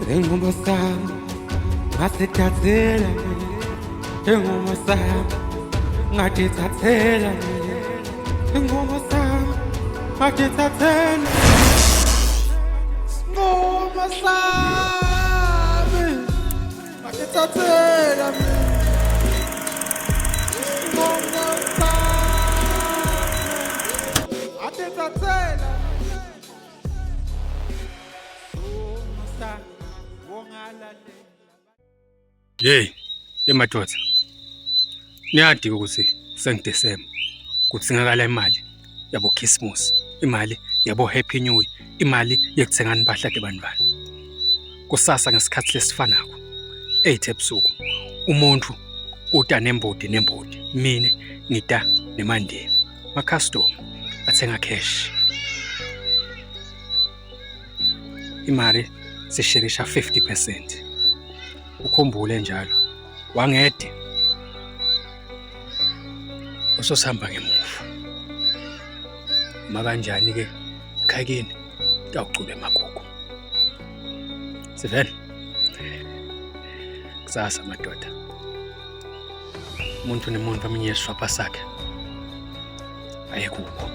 Inqumo sami ngasithathela inqumo sami ngatithathela inqumo sami ngatithathela inqumo sami ngatithathela inqumo sami ngatithathela Hey, madoda. Niyadika ukuthi sengiDisemba kudzingakala imali yabo Christmas, imali yabo Happy New Year, imali yokuthenga impahla kebantwana. Kusasa ngesikhathi lesifanako 8 ebusuku umuntu uta nembodi, mina ngita nemandeni. Ma customer athenga cash. Imali sishirisha 50%. Ukhumbule njalo wangede usosihamba ngemuva makanjani ke khakini tawucube magugu Sivela kusasa madoda umuntu nemuntu aminye isishwapha sakhe ayekukho